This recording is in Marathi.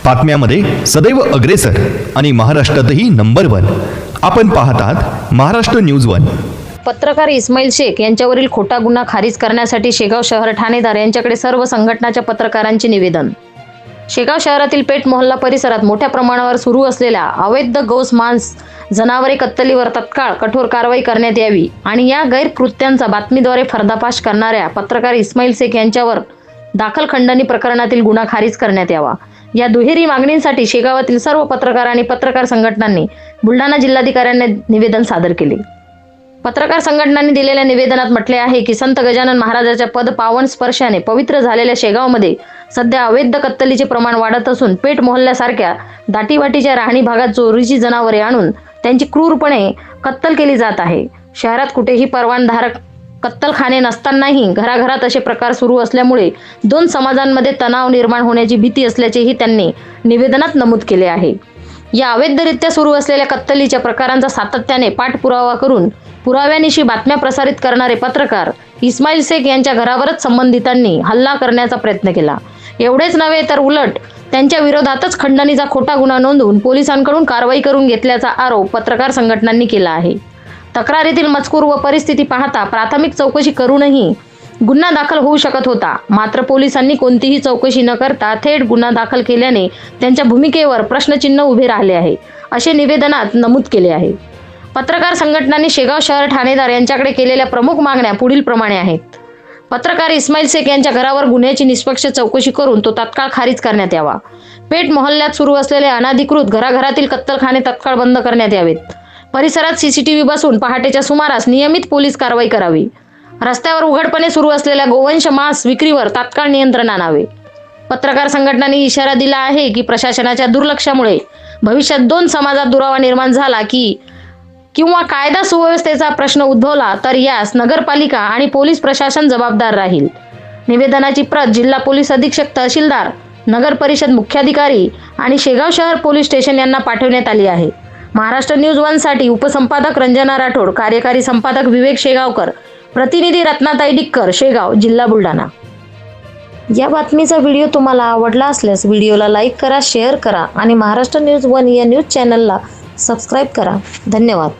बातम्यामध्ये सदैव अग्रेसर आणि महाराष्ट्रातही नंबर 1। आपण पाहत आहात महाराष्ट्र न्यूज 1। पत्रकार इस्माईल शेख यांच्यावरील खोटा गुन्हा खारिज करण्यासाठी शेगाव शहर ठाणेदार यांच्याकडे सर्व संघटनाच्या पत्रकारांचे निवेदन। शेगाव शहरातील पेठ मोहल्ला परिसरात मोठ्या प्रमाणावर सुरू असलेल्या अवैध गौस मांस जनावरे कत्तलीवर तत्काळ कठोर कारवाई करण्यात यावी आणि या गैरकृत्यांचा बातमीद्वारे पर्दाफाश करणाऱ्या पत्रकार इस्माईल शेख यांच्यावर दाखल खंडणी प्रकरणातील गुन्हा खारिज करण्यात यावा। या दुहेरी मागणींसाठी शेगावातील सर्व पत्रकार आणि पत्रकार संघटनांनी बुलढाणा जिल्हाधिकाऱ्यांना निवेदन सादर केले। पत्रकार संघटनांनी दिलेल्या निवेदनात म्हटले आहे की संत गजानन महाराजांच्या पद पावन स्पर्शाने पवित्र झालेल्या शेगावमध्ये सध्या अवैध कत्तलीचे प्रमाण वाढत असून पेठ मोहल्ल्यासारख्या दाटीवाटीच्या राहणी भागात चोरीची जनावरे आणून त्यांची क्रूरपणे कत्तल केली जात आहे। शहरात कुठेही परवानधारक कत्तलखाने नसतानाही घराघरात असे प्रकार सुरू असल्यामुळे दोन समाजांमध्ये तणाव निर्माण होण्याची भीती असल्याचेही त्यांनी निवेदनात नमूद केले आहे। या अवैधरित्या सुरू असलेल्या कत्तलीच्या प्रकारांचा सातत्याने पाठपुरावा करून पुराव्यानिशी बातम्या प्रसारित करणारे पत्रकार इस्माईल शेख यांच्या घरावरच संबंधितांनी हल्ला करण्याचा प्रयत्न केला। एवढेच नव्हे तर उलट त्यांच्या विरोधातच खंडणीचा खोटा गुन्हा नोंदवून पोलिसांकडून कारवाई करून घेतल्याचा आरोप पत्रकार संघटनांनी केला आहे। तक्रारीतील मजकूर व परिस्थिती पाहता प्राथमिक चौकशी करूनही गुन्हा दाखल होऊ शकत होता, मात्र पोलिसांनी कोणतीही चौकशी न करता थेट गुन्हा दाखल केल्याने त्यांच्या भूमिकेवर प्रश्नचिन्ह उभे राहिले आहे, असे निवेदनात नमूद केले आहे। पत्रकार संघटनांनी शेगाव शहर ठाणेदार यांच्याकडे केलेल्या प्रमुख मागण्या पुढील प्रमाणे आहेत। पत्रकार इस्माईल शेख यांच्या घरावर गुन्ह्याची निष्पक्ष चौकशी करून तो तात्काळ खारिज करण्यात यावा। पेठ मोहल्ल्यात सुरू असलेले अनाधिकृत घराघरातील कत्तलखाने तात्काळ बंद करण्यात यावेत। परिसरात सीसीटीव्ही बसवून पहाटेच्या सुमारास नियमित पोलीस कारवाई करावी। रस्त्यावर उघडपणे सुरू असलेल्या गोवंश मांस विक्रीवर तात्काळ नियंत्रण आणावे। पत्रकार संघटनांनी इशारा दिला आहे की प्रशासनाच्या दुर्लक्षामुळे भविष्यात दोन समाजात दुरावा निर्माण झाला किंवा कायदा सुव्यवस्थेचा प्रश्न उद्भवला तर यास नगरपालिका आणि पोलीस प्रशासन जबाबदार राहील। निवेदनाची प्रत जिल्हा पोलीस अधीक्षक, तहसीलदार, नगर परिषद मुख्याधिकारी आणि शेगाव शहर पोलीस स्टेशन यांना पाठवण्यात आली आहे। महाराष्ट्र न्यूज 1 साठी उपसंपादक रंजना राठोड, कार्यकारी संपादक विवेक शेगावकर, प्रतिनिधी रत्नाताई डिक्कर, शेगाव, जिल्हा बुलढाणा। या बातमीचा व्हिडिओ तुम्हाला आवडला असल्यास व्हिडिओला लाईक करा, शेअर करा आणि महाराष्ट्र न्यूज 1 या न्यूज चॅनलला सबस्क्राईब करा। धन्यवाद।